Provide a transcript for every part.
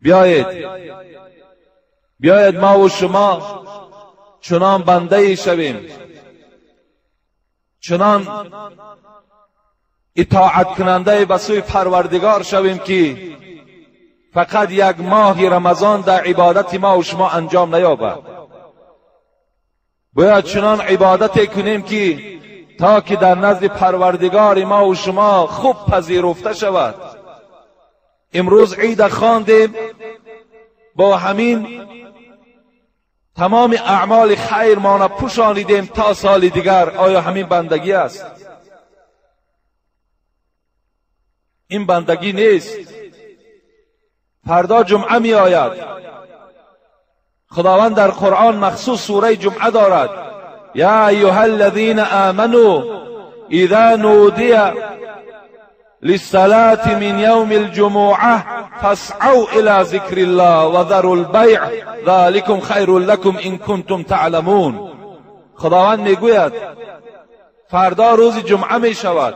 بیایید ما و شما چنان بنده شویم، چنان اطاعت کننده به سوی پروردگار شویم که فقط یک ماه رمضان در عبادت ما و شما انجام نیابد. باید چنان عبادت کنیم که تا که در نزد پروردگار ما و شما خوب پذیرفته شود. امروز عید خواندیم، با همین تمام اعمال خیر ما پوشانیدیم تا سال دیگر. آیا همین بندگی است؟ این بندگی نیست. فردا جمعه می آید. خداوند در قرآن مخصوص سوره جمعه دارد: یا ایها الذین آمنوا اذا نودی للصلاة من یوم الجمعه فاسعوا الى ذکر الله و ذروا البیع ذلکم خیر لکم ان کنتم تعلمون. خداوند میگوید فردا روز جمعه می شود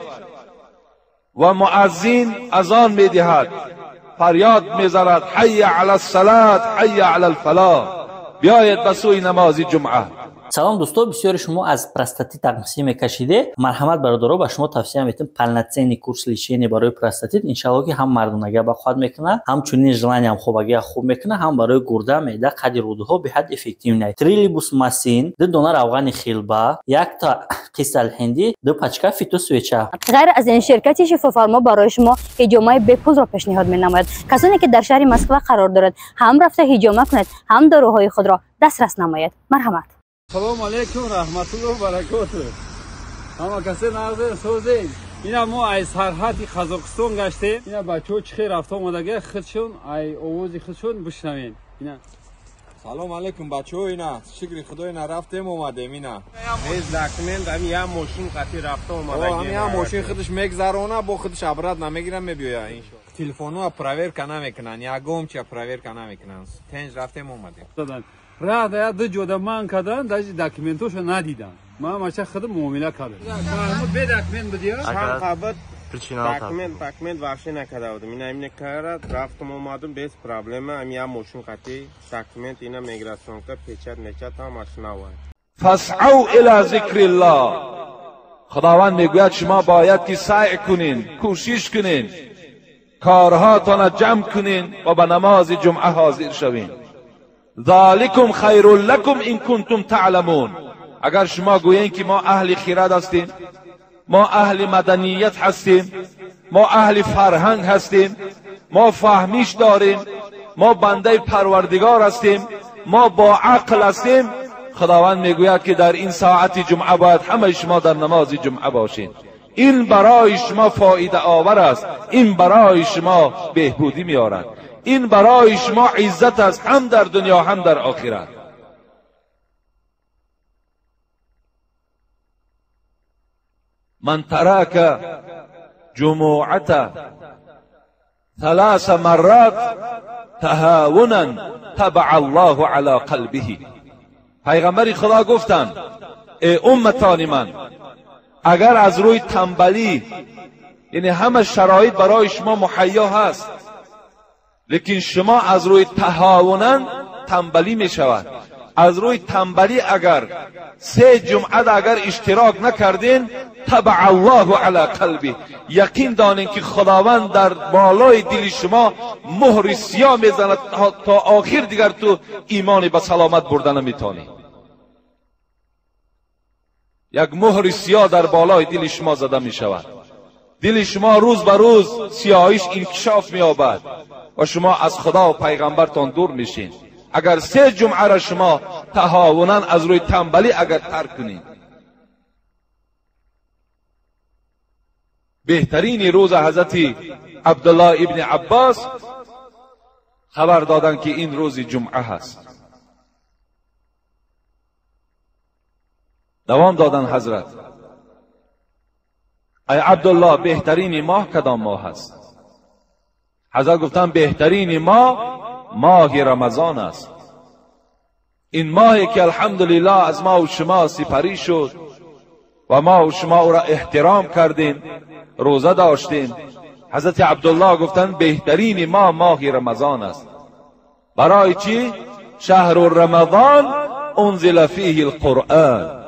و مؤذن اذان می دهد، فریاد می زند: حی علی الصلاة، حی علی الفلاح. بیایید به سوی نماز جمعه. салом дӯстон, бисёри шумо аз простатит тағмисӣ мекашиде. марҳамат бародаро, ба шумо тавсия метавонам полноценный курс лечения барои простатит. иншаллоҳ ки ҳам мардонага баход мекунад, ҳамчунин желаниям хобагия хуб мекунад, ҳам барои гурда, меъда, қади рӯдуҳо беҳад эффективный. трилибус масин, 2 дона равғани хилба, 1 та қисал ҳинди, 2 пачка фиту свеча. غیر از این شرکت شفافارما برای شما هجامه بپوز را پیشنهاد می‌نماید. کسانی که در شهر مسکو قرار دارد هم رفته هجامه کنند، هم داروهای خود را دسترس نماید. مرحمت. سلام علیکم رحمت الله و برکاته. همه کسی نازه سوزین. اینا ما از سرحد قزاقستان گشتیم. اینا بچه‌ها چخیر رفته اومدگی خودشون ای آواز خودشون بشنوین. اینا سلام علیکم بچه‌ها. اینا شکر خدای رفتیم اومدیم. اینا میز داکمنت هم یه ماشین قطعی رفته اومدگی. همین ماشین خودش میگذرونه، با خودش عبرت نمیگیرن، میبیاین. تلفن‌ها پراویر کنه میکنن، یگم چه پراویر کنه میکنن. تنج رفتیم اومدیم. راه در 2 جوده من کردن، در داکمنتوشو ندیدن. ما ماشه خود معامله کردم. محمود به داکمنت بدیا؟ شام قبض داکمنت واقعی نکرده بودم. اینا همین کرد، رفتم اومدم بیس پرابلم هم یه ماشین قطعی داکمنت اینا میگراسیون که پیچت هم ماشین آورد. فاسعوا الی ذکر الله. خداوند میگوید شما باید که سعی کنین، کوشش کنین، کارهاتون جمع کنین و به نماز جمعه حاضر شوین. ذالکم خیر لکم ان کنتم تعلمون. اگر شما گویین که ما اهل خرد هستیم، ما اهل مدنیت هستیم، ما اهل فرهنگ هستیم، ما فهمیش داریم، ما بنده پروردگار هستیم، ما با عقل هستیم، خداوند میگوید که در این ساعت جمعه باید همه شما در نماز جمعه باشین. این برای شما فایده آور است، این برای شما بهبودی میارد، این برای شما عزت است، هم در دنیا هم در آخرت. من ترک جمعة 3 مرات تهاونا تبع الله على قلبه. پیغمبر خدا گفتند ای امتان من، اگر از روی تنبلی، یعنی همه شرایط برای شما مهیا هست، لیکن شما از روی تهاونا تنبلی می شود، از روی تنبلی اگر 3 جمعه اگر اشتراک نکردین، تبع الله علی قلبی، یقین دانین که خداوند در بالای دل شما مهر سیاه میزند تا آخر دیگر تو ایمان به سلامت بردن نمیتونی. یک مهر سیاه در بالای دل شما زده می شود. دل شما روز به روز سیاهیش انکشاف می یابد و شما از خدا و پیغمبرتان دور میشین. اگر 3 جمعه را شما تهاونا از روی تنبلی اگر ترک کنید، بهترین روز حضرت عبدالله ابن عباس خبر دادند که این روز جمعه هست. دوام دادن حضرت: ای عبدالله، بهترین ماه کدام ماه هست؟ حضرت گفتن بهترین ماه رمضان است. این ماهی که الحمدلله از ما و شما سپری شد و ما و شما او را احترام کردیم، روزه داشتیم. حضرت عبدالله گفتن بهترین ماه رمضان است. برای چی؟ شهر رمضان انزل فیه القرآن.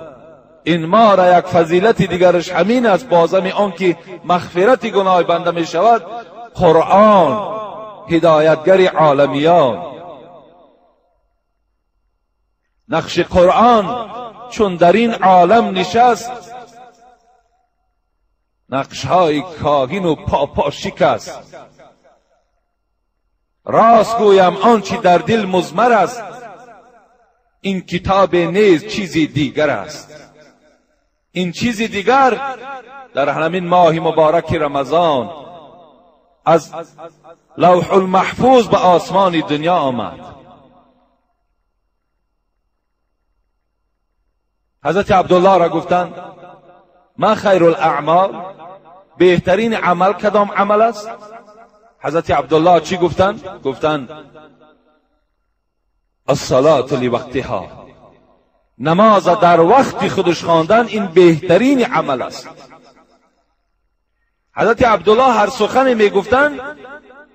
این ماه را یک فضیلت دیگرش همین است، بازم آن که مغفرت گناه بنده می شود. قرآن هدایتگر عالمیان. نقش قرآن چون در این عالم نشست، نقشهای کاهین و پاپا شکست. راست گویم آنچه در دل مضمر است، این کتاب نیز چیزی دیگر است. این چیزی دیگر در همین ماه مبارک رمضان از لوح المحفوظ به آسمان دنیا آمد. حضرت عبدالله را گفتند ما خیر الاعمال، بهترین عمل کدام عمل است؟ حضرت عبدالله چی گفتند؟ گفتند الصلاة لوقتها، نماز در وقت خودش خواندن این بهترین عمل است. حضرت عبدالله هر سخنی میگفتند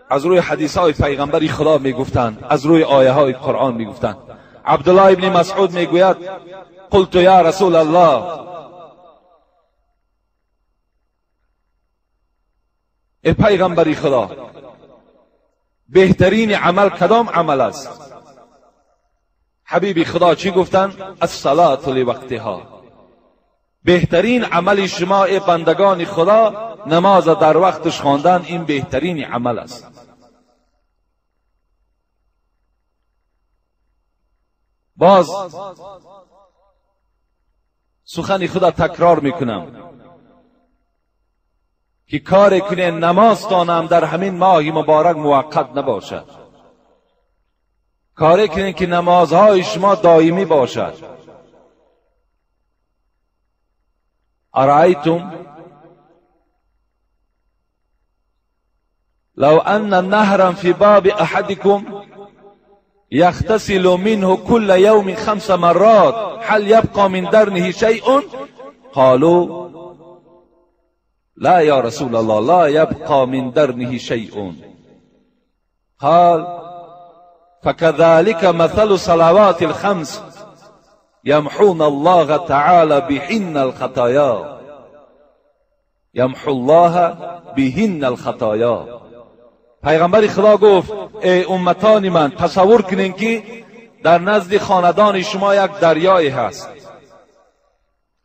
از روی حدیث های پیغمبر خدا میگفتند، از روی آیه های قرآن میگفتند. عبدالله ابن مسعود میگوید قلت یا رسول الله، ای پیغمبر خدا، بهترین عمل کدام عمل است؟ حبیب خدا چی گفتند؟ الصلاة لوقتها، بهترین عمل شما ای بندگان خدا نماز در وقتش خواندن، این بهترین عمل است. باز سخن خدا تکرار میکنم که کار کنین نماز تانم در همین ماه مبارک موقت نباشد. کار کنین که نمازهای شما دائمی باشد. ارایتم لو ان نهرا في باب احدكم يغتسل منه كل يوم 5 مرات هل يبقى من درنه شيء؟ قالوا لا يا رسول الله لا يبقى من درنه شيء. قال فكذلك مثل صلوات الخمس يمحون الله تعالى بهن الخطايا، يمحو الله بهن الخطايا. پیغمبر خدا گفت ای امتان من، تصور کنین که در نزد خاندان شما یک دریای هست.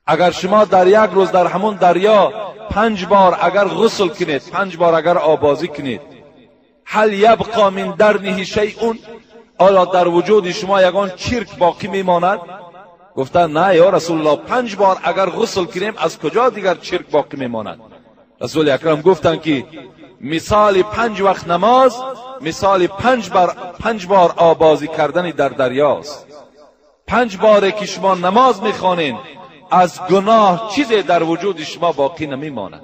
اگر شما در یک روز در همون دریا 5 بار اگر غسل کنید، 5 بار اگر آبازی کنید، هل یبقى من درنه شیء؟ آیا در وجود شما یگان چرک باقی میماند؟ گفتن نه یا رسول الله، 5 بار اگر غسل کنیم از کجا دیگر چرک باقی میماند؟ رسول اکرم گفتن که مثال 5 وقت نماز مثال 5 بار آبازی کردن در دریاست. 5 باره که شما نماز میخوانین از گناه چیزی در وجود شما باقی نمیماند.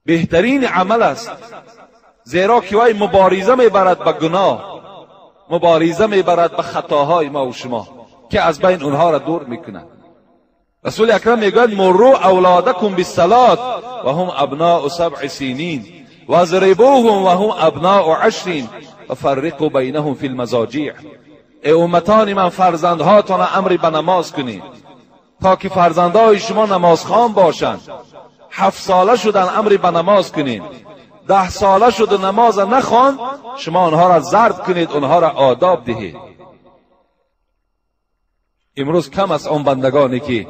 بهترین عمل است، زیرا که وای مبارزه میبرد با گناه، مبارزه میبرد با خطاهای ما و شما که از بین اونها را دور میکنه. رسول اکرم میگوید مروا اولادکم بالصلاة و هم ابناء 7 سنین واضربوهم و هم ابناء 10 وفرقوا بینهم فی المضاجع. ای امتان من، فرزندهاتان امر به نماز کنید تا که فرزندهای شما نمازخوان باشند. 7 ساله شدن امر به نماز کنید، 10 ساله شد نماز نخوان، شما آنها را زرد کنید، آنها را آداب دهید. امروز کم است آن بندگانی که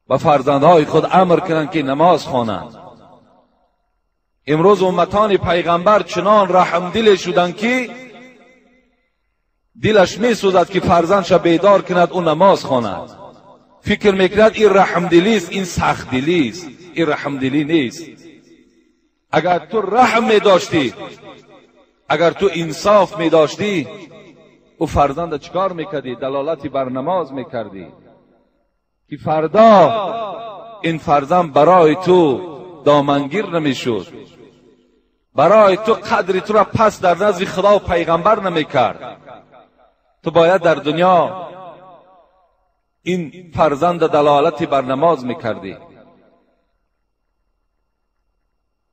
با فرزندهای خود امر کنند که نماز خوانند. امروز امتان پیغمبر چنان رحم دل شدند که دلش می سوزد که فرزندش بیدار کند و نماز خواند. فکر میکند این رحم دلی است، این سخت دلی است. این رحم دلی نیست. اگر تو رحم می داشتی، اگر تو انصاف می داشتی، او فرزند چکار میکردی؟ دلالتی بر نماز میکردی که فردا این فرزند برای تو دامنگیر نمیشد، برای تو قدر تو را پس در نزد خدا و پیغمبر نمیکرد. تو باید در دنیا این فرزند دلالتی بر نماز میکردی.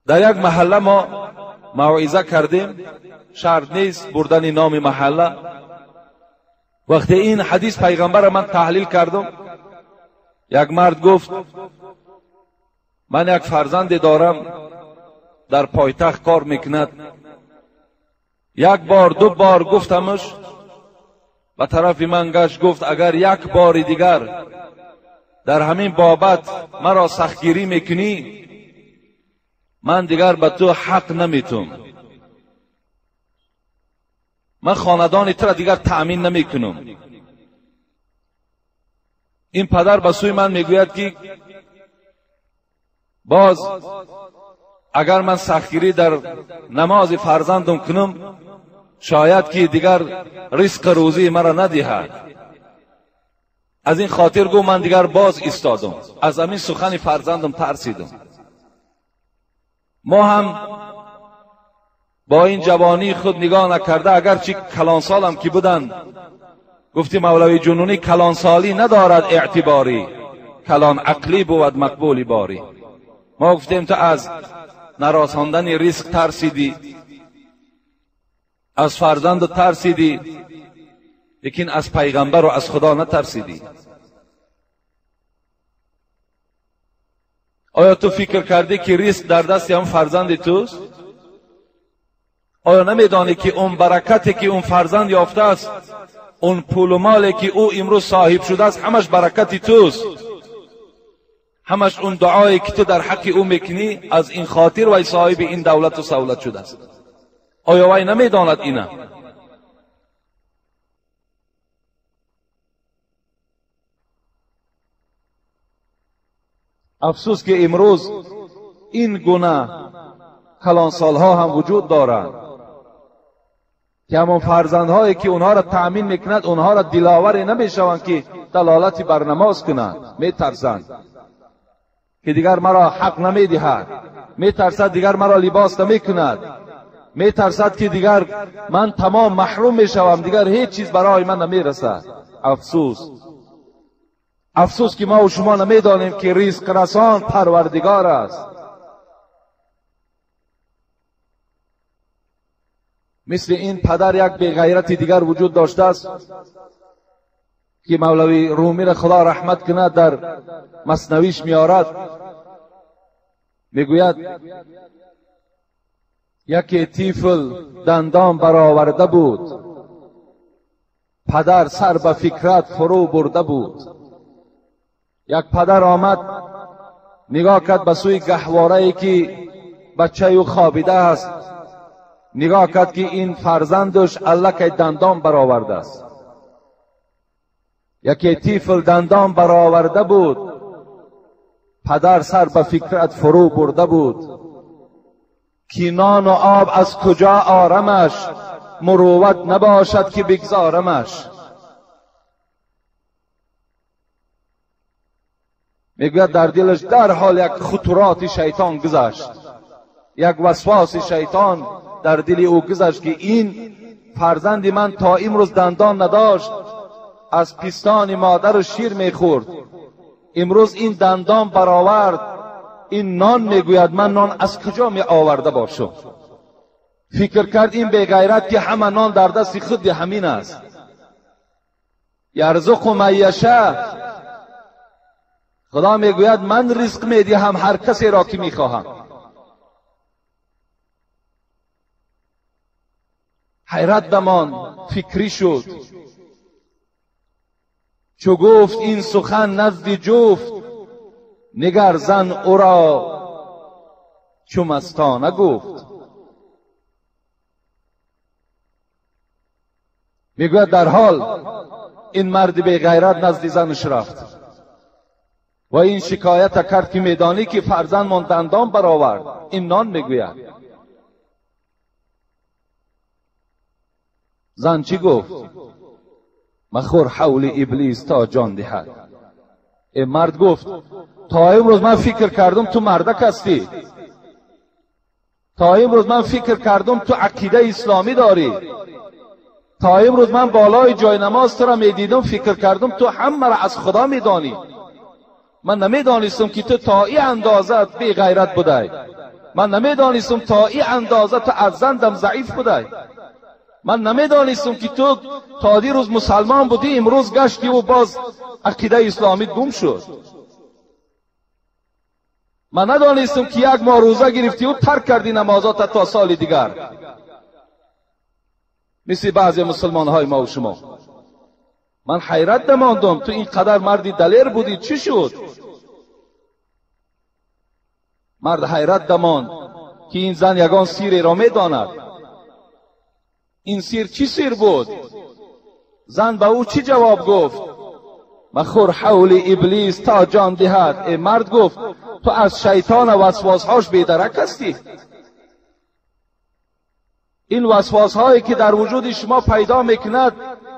در یک محله ما موعظه کردیم، شرط نیست بردن نام محله. وقتی این حدیث پیغمبر من تحلیل کردم، یک مرد گفت من یک فرزند دارم در پایتخت کار میکند. یک بار دو بار گفتمش، به طرف من گشت گفت اگر یک بار دیگر در همین بابت مرا سختگیری میکنی، من دیگر به تو حق نمیتم، من خاندان تو را دیگر تأمین نمیکنم. این پدر به سوی من میگوید که باز اگر من سختگیری در نماز فرزندم کنم، شاید که دیگر رزق روزی مرا ندهد. از این خاطر گو من دیگر باز ایستادم، از همین سخن فرزندم ترسیدم. ما هم با این جوانی خود نگاه نکرده، اگرچه کلانسال هم که بودن، گفتی مولوی جنونی کلانسالی ندارد اعتباری، کلان عقلی بود مقبولی باری. ما گفتیم تو از نرساندن رزق ترسیدی، از فرزند ترسیدی، لیکن از پیغمبر و از خدا نترسیدی. آیا تو فکر کردی که رزق در دست هم فرزند توست؟ آیا نمیدانی که اون برکتی که اون فرزند یافته است، اون پول و مالی که او امروز صاحب شده است، همش برکتی توست، همش اون دعایی که تو در حق او میکنی، از این خاطر وی صاحب این دولت و سهولت شده است. آیا وی نمیداند اینا؟ افسوس که امروز این گونه کلانسالها هم وجود دارند که همون فرزندهایی که اونها را تأمین میکند، اونها را دلاوری نمیشوند که دلالتی بر نماز کنند. میترسند که دیگر مرا حق نمیدهد، میترسد دیگر مرا لباس نمیکند، میترسد که دیگر من تمام محروم میشوم، دیگر هیچ چیز برای من نمیرسد. افسوس که ما و شما نمیدانیم که رزق رسان پروردگار است. مثل این پدر یک بی‌غیرت دیگر وجود داشته است که مولوی رومی را خدا رحمت کند در مثنویش میارد، میگوید یکی طفل دندان برآورده بود، پدر سر به فکرت فرو برده بود. یک پدر آمد نگاه کرد به سوی گهواره‌ای که بچه او خوابیده است، نگاه کرد که این فرزندش الکی دندان برآورده است. یکی طفل دندان برآورده بود، پدر سر به فکرت فرو برده بود. کی نان و آب از کجا آرمش، مروت نباشد که بگذارمش. میگوید در دلش در حال یک خطرات شیطان گذشت، یک وسواس شیطان در دل او گذشت که این فرزند من تا امروز دندان نداشت، از پیستان مادر شیر میخورد، امروز این دندان برآورد، این نان میگوید من نان از کجا می آورده باشم. فکر کرد این بی‌غیرت که همه نان در دست خود همین است. یرزق من یشاء، خدا میگوید من رزق میدهم هر کسی را که میخواهم. حیرت بمان فکری شد، چو گفت این سخن نزد جفت، نگر زن او را چو مستانه گفت. میگوید در حال این مرد بی غیرت نزد زنش رفت و این شکایت کرد که میدانی که فرزند من دندان برآورد، این نان میگوید. زن چی گفت؟ مخور حول ابلیس تا جان دهد. این مرد گفت تا امروز من فکر کردم تو مردک هستی، تا امروز من فکر کردم تو عقیده اسلامی داری، تا امروز من بالای جای نماز تو را میدیدم، فکر کردم تو همه را از خدا میدانی. من نمیدانستم که تو تا این اندازت بی غیرت بودی. من نمیدانستم تا این اندازه تو از زندم ضعیف بودی. من نمیدانستم که تو تا دیروز مسلمان بودی، امروز گشتی و باز عقیده اسلامی گم شد. من ندانستم که یک ماه روزه گرفتی و ترک کردی نمازات تا سال دیگر، مثل بعضی مسلمان های ما و شما. من حیرت نماندم تو اینقدر مردی دلیر بودی، چی شد؟ مرد حیرت نماند که این زن یگان سیر را میداند. این سیر چی سیر بود؟ زن به او چی جواب گفت؟ مخور حول ابلیس تا جان دهد. ای مرد گفت تو از شیطان و وسواسهاش بیدرک هستی. این وسواسهایی که در وجود شما پیدا میکند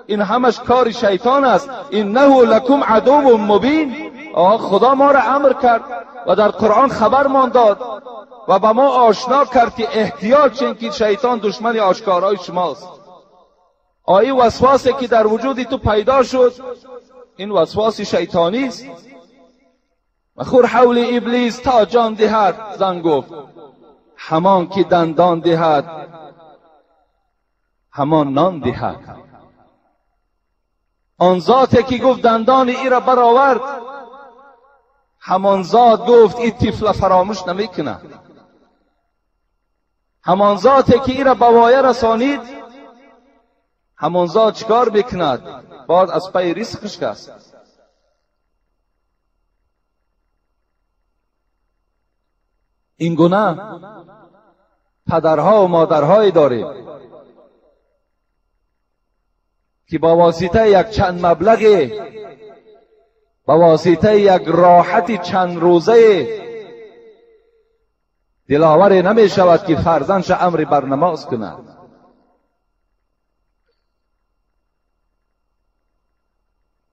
این همش کار شیطان است. انه لکم عدو مبین. خدا ما را امر کرد و در قرآن خبر مان داد و به ما آشنا کرد که احتیاط چین که شیطان دشمن آشکارای شماست. این وسواسی که در وجود تو پیدا شد این وسواس شیطانی است. مخور حول ابلیس تا جان دهد. زن گفت همان که دندان دهد همان نان دهد. آن ذاتی که گفت دندان ای را برآورد، همان ذات گفت این طفل فراموش نمیکنه. همان ذاتی که ای را به وایه رسانید، همان ذات چیکار بکند؟ باز از پی رزقش است. این گونه پدرها و مادرهایی داریم که با واسطه یک چند مبلغی، با واسطه یک راحت چند روزه دلاور نمی شود که فرزندش امر بر نماز کند.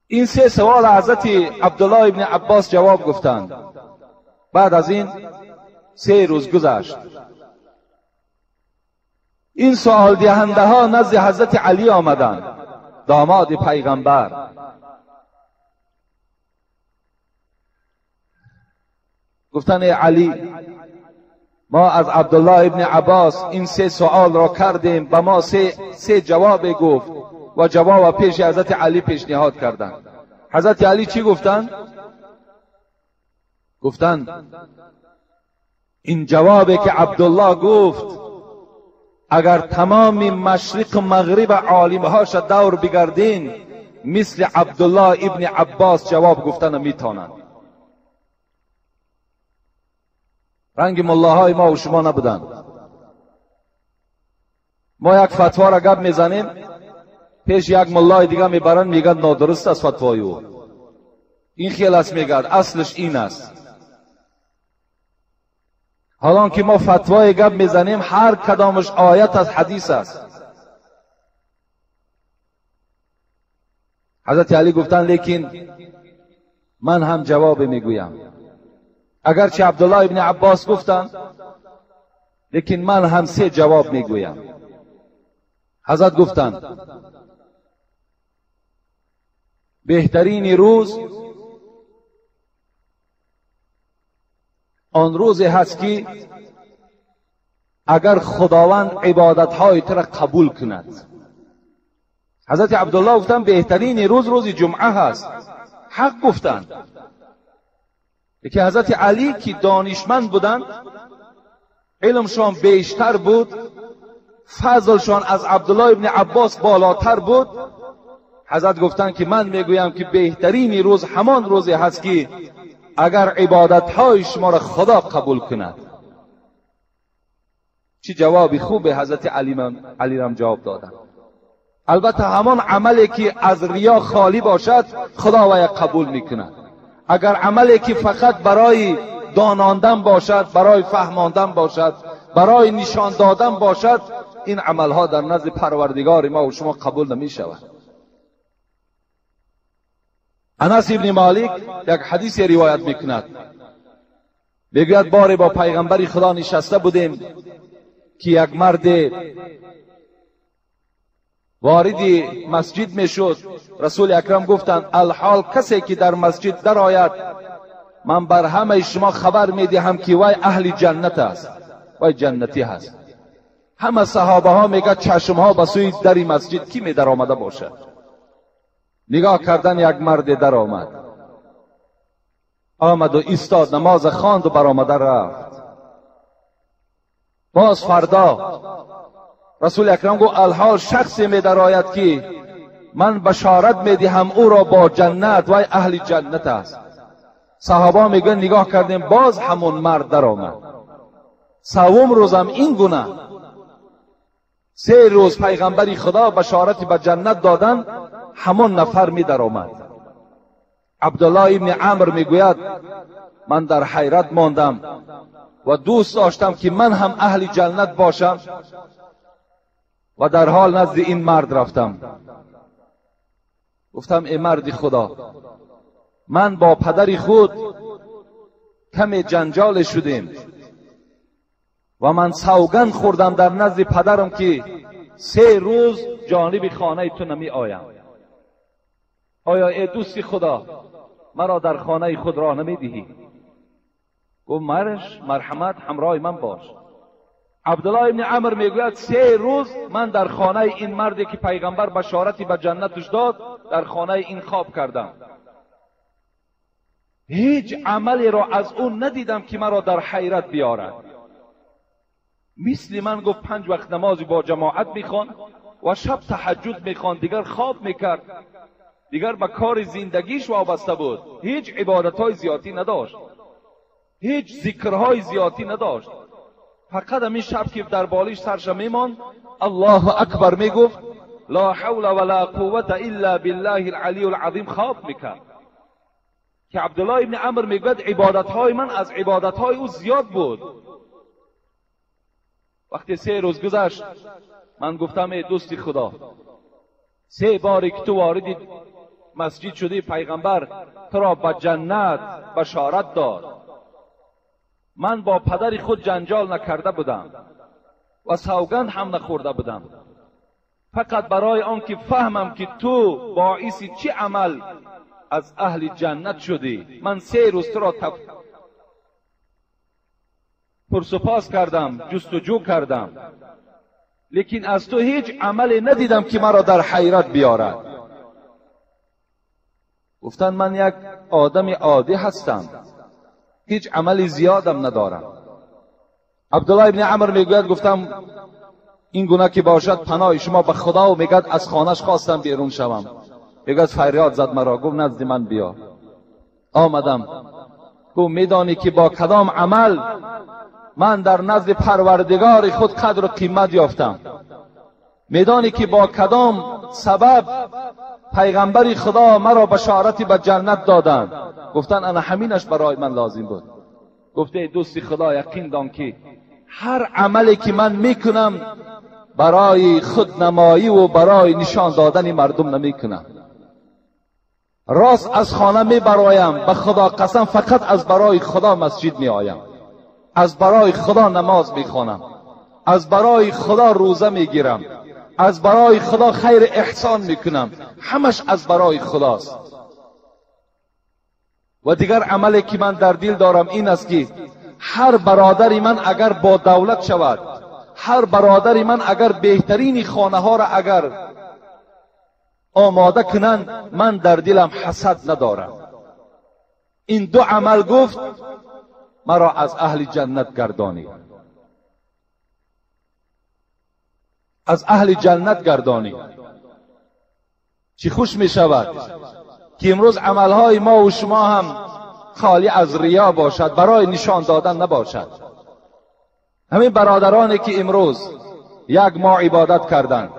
این سه سوال حضرت عبدالله ابن عباس جواب گفتند. بعد از این 3 روز گذشت. این سوال دهنده ها نزد حضرت علی آمدند، داماد پیغمبر. گفتند ای علی، ما از عبدالله ابن عباس این 3 سوال را کردیم، به ما 3 جواب گفت و جواب پیش حضرت علی پیشنهاد کردند. حضرت علی چی گفتند؟ گفتند این جوابی که عبدالله گفت اگر تمام مشرق و مغرب عالمهاش دور بگردین مثل عبدالله ابن عباس جواب گفتن میتونند. رنگ ملاهای ما و شما نبودن. ما یک فتوا را گپ میزنیم، پیش یک ملای دیگه میبرن میگن نادرست است فتوای او. این خیال است میگن اصلش این است. حالا که ما فتوای گپ میزنیم هر کدامش آیت از حدیث است. حضرت علی گفتن لیکن من هم جواب میگویم. اگرچه عبدالله ابن عباس گفتن لیکن من هم 3 جواب میگویم. حضرت گفتن بهترین روز آن روز هست که اگر خداوند عبادتهای تو را قبول کند. حضرت عبدالله گفتن بهترین روز جمعه هست. حق گفتند. که حضرت علی که دانشمند بودند، علمشان بیشتر بود، فضلشان از عبدالله ابن عباس بالاتر بود. حضرت گفتند که من میگویم که بهترین روز همان روزی هست که اگر عبادتهای شما را خدا قبول کند. چی جوابی خوبه حضرت علی رام جواب دادن. البته همان عملی که از ریا خالی باشد خدا وی قبول میکند. اگر عملی که فقط برای داناندن باشد، برای فهماندن باشد، برای نشان دادن باشد، این عملها در نزد پروردگار ما و شما قبول نمی شود. انس ابن مالک یک حدیث روایت میکند، میگوید باری با پیغمبر خدا نشسته بودیم که یک مرد وارد مسجد میشد. رسول اکرم گفتند الحال کسی که در مسجد در آید من بر همه شما خبر میدهم که وی اهل جنت است. و جنتی هست. همه صحابه ها میگه چشم ها به سوی در مسجد کی می در آمده باشد. نگاه کردن یک مرد در آمد و ایستاد، نماز خواند و برآمده رفت. باز فردا رسول اکرم گفت الحال شخصی می در آید که من بشارت می دهم او را با جنت و اهل جنت است. صحابه میگن نگاه کردیم باز همون مرد در آمد. سوم روزم این گونه 3 روز پیغمبری خدا بشارتی به جنت دادن، همون نفر می در آمد. عبدالله ابن عمرو میگوید من در حیرت ماندم و دوست داشتم که من هم اهل جنت باشم و در حال نزد این مرد رفتم. گفتم ای مرد خدا، من با پدر خود کمی جنجال شدیم و من سوگند خوردم در نزد پدرم که 3 روز جانب خانه تو نمی آیم. آیا ای دوستی خدا مرا در خانه خود راه نمی دهی؟ گفت مرحمت همراه من باش. عبدالله ابن عمرو میگوید 3 روز من در خانه این مردی که پیغمبر بشارتی به جنتش داد در خانه این خواب کردم. هیچ عملی را از اون ندیدم که مرا در حیرت بیارد. مثل من گفت 5 وقت نمازی با جماعت میخوان و شب تهجد میخوان، دیگر خواب میکرد، دیگر به کار زندگیش وابسته بود، هیچ عبادتهای زیادی نداشت، هیچ ذکرهای زیادی نداشت. فقط همین شب که در بالش سرش میماند الله اکبر میگفت، لا حول ولا قوت الا بالله العلی العظیم خواب میکرد. که عبدالله ابن عمرو میگوید عبادتهای من از عبادتهای او زیاد بود. وقتی 3 روز گذشت من گفتم ای دوستی خدا، 3 باری که تو وارد مسجد شدی پیغمبر تو را به جنت بشارت داد، من با پدر خود جنجال نکرده بودم و سوگند هم نخورده بودم، فقط برای آن که فهمم که تو باعث چه عمل از اهل جنت شدی من 3 روز تو را پرسپاس کردم، جستجو کردم، لیکن از تو هیچ عملی ندیدم که مرا در حیرت بیارد. گفتن من یک آدم عادی هستم، هیچ عملی زیادم ندارم. عبدالله ابن عمرو میگوید گفتم این گونه که باشد پناه شما به خدا، و میگد از خانهش خواستم بیرون شوم، میگد فریاد زد مرا، گفت نزد من بیا. آمدم، گفت میدانی که با کدام عمل من در نزد پروردگار خود قدر و قیمت یافتم؟ میدانی که با کدام سبب پیغمبر خدا مرا بشارتی به جنت دادند؟ گفتن انا همینش برای من لازم بود. گفته دوستی خدا یقین دان که هر عملی که من میکنم برای خودنمایی و برای نشان دادن مردم نمیکنم. راست از خانه میبرایم، به خدا قسم فقط از برای خدا مسجد میآیم، از برای خدا نماز میخوانم، از برای خدا روزه میگیرم، از برای خدا خیر احسان میکنم، همش از برای خداست. و دیگر عملی که من در دل دارم این است که هر برادری من اگر با دولت شود، هر برادری من اگر بهترین خانه ها را اگر آماده کنند، من در دلم حسد ندارم. این 2 عمل گفت مرا از اهل جنت گردانی، از اهل جنت گردانی. چی خوش می شود که امروز عملهای ما و شما هم خالی از ریا باشد، برای نشان دادن نباشد. همین برادرانی که امروز 1 ماه عبادت کردند،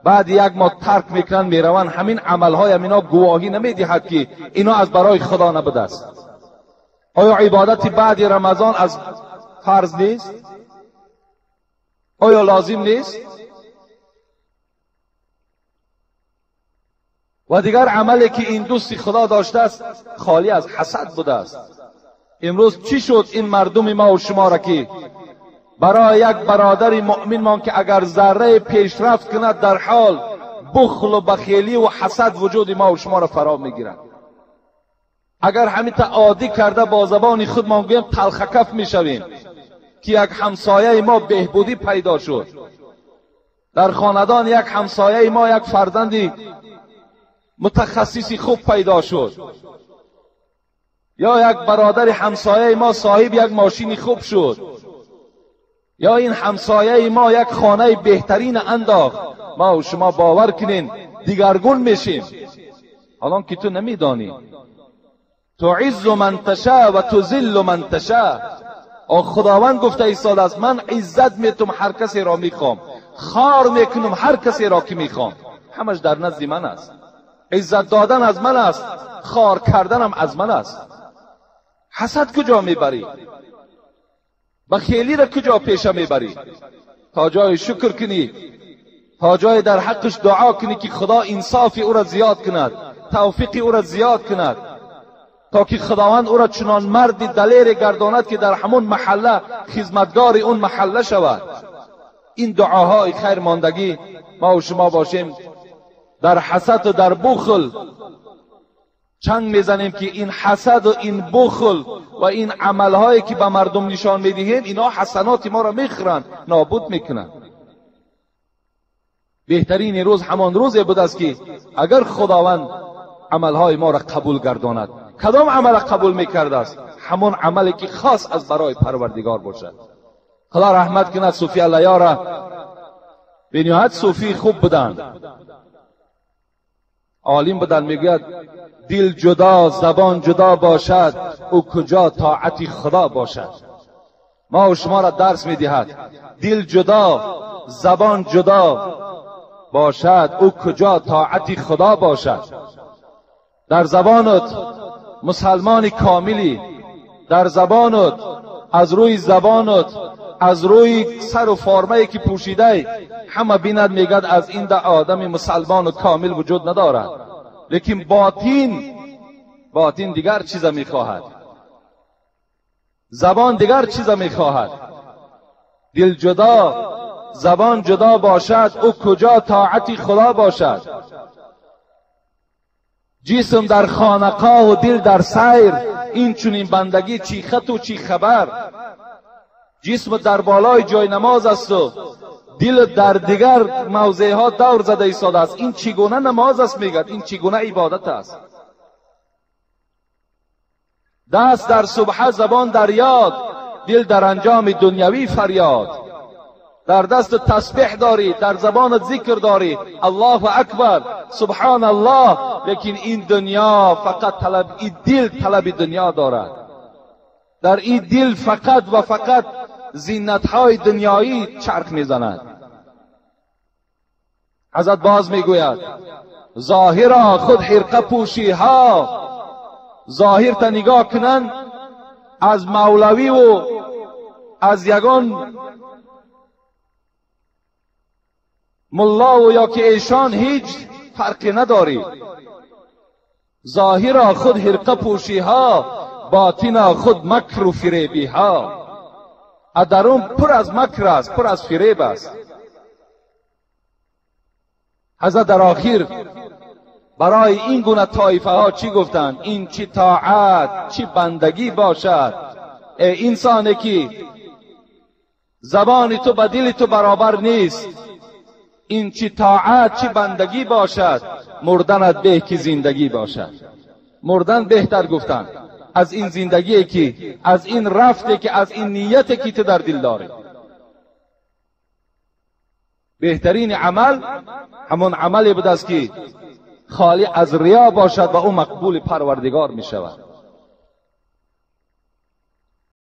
بعد 1 ماه ترک میکنن میرون، همین عملهای همینا گواهی نمیدهد که اینا از برای خدا نبوده است. آیا عبادت بعد رمضان از فرض نیست؟ آیا لازم نیست؟ و دیگر عملی که این دوستی خدا داشته است خالی از حسد بوده است. امروز چی شد این مردم ما و شما را که برای یک برادر مؤمن مان که اگر ذره پیشرفت کند در حال بخل و بخیلی و حسد وجود ما و شما را فرا میگیرد. اگر همین تا عادی کرده با زبان خود ما گویم تلخ کف میشویم، که یک همسایه ما بهبودی پیدا شد، در خاندان یک همسایه ما یک فرزند متخصصی خوب پیدا شد، یا یک برادر همسایه ما صاحب یک ماشین خوب شد، یا این همسایه ما یک خانه بهترین انداخت، ما و شما باور کنین دیگرگون میشیم. حالا که تو نمیدانی، تعز من تشاء و تذل من تشاء. خداوند گفته ایستاد است من عزت میتم هر کسی را میخوام، خار میکنم هر کسی را که میخوام. همش در نزد من است. عزت دادن از من است، خار کردنم از من است. حسد کجا میبری؟ بخیلی را کجا پیشه میبری؟ تا جای شکر کنی، تا جای در حقش دعا کنی که خدا انصاف او را زیاد کند، توفیق او را زیاد کند، تا که خداوند او را چنان مرد دلیر گرداند که در همون محله خدمتگار اون محله شود. این دعاهای خیر ماندگی ما و شما باشیم. در حسد و در بخل چنگ میزنیم که این حسد و این بخل و این عملهایی که به مردم نشان میدهیم اینا حسنات ما را میخورند، نابود میکنند. بهترین روز همان روزی بود است که اگر خداوند عملهای ما را قبول گرداند. کدام عمل قبول میکرده است؟ همون عملی که خاص از برای پروردگار باشد. خدا رحمت کند صوفی الله را، به نهایت صوفی خوب بودند، عالم بودند. میگوید دل جدا زبان جدا باشد، او کجا طاعت خدا باشد. ما و شما را درس میدهد دل جدا زبان جدا باشد، او کجا طاعت خدا باشد. در زبانت مسلمان کاملی، در زبانت از روی زبانت از روی سر و فرمه‌ای که پوشیده همه بیند میگد از این آدم مسلمان و کامل وجود ندارد. لیکن باطن دیگر چیز میخواهد، زبان دیگر چیز میخواهد. دل جدا زبان جدا باشد، او کجا طاعت خدا باشد. جسم در خانقاه و دل در سیر، این چنین بندگی چی خط و چی خبر. جسم در بالای جای نماز است و دل در دیگر موضع ها دور زده ایستاده است. این چگونه نماز است میگد، این چگونه عبادت است. دست در سبحه زبان در یاد، دل در انجام دنیوی فریاد. در دست تسبیح داری، در زبانت ذکر داری، الله اکبر سبحان الله، لیکن این دنیا فقط این دل طلب دنیا دارد. در این دل فقط و فقط زینت‌های دنیایی چرخ میزند. حضرت باز میگوید ظاهرا خود حرقه پوشی ها، ظاهر تا نگاه کنن از مولوی و از یگان ملا و یا که ایشان هیچ فرقی نداری. ظاهرا خود حرقه پوشی ها، باطنا خود مکر و فریبی ها. درون پر از مکر است، پر از فریب است. حضرت در آخر برای این گونه طایفه ها چی گفتند؟ این چی طاعت چی بندگی باشد. ای انسانی که زبان تو با دل تو برابر نیست، این چی طاعت چی بندگی باشد. مردنت به که زندگی باشد. مردن بهتر گفتند از این زندگی که، از این رفته که، از این نیت که تو در دل داری. بهترین عمل همون عملی بود است که خالی از ریا باشد و او مقبول پروردگار می شود.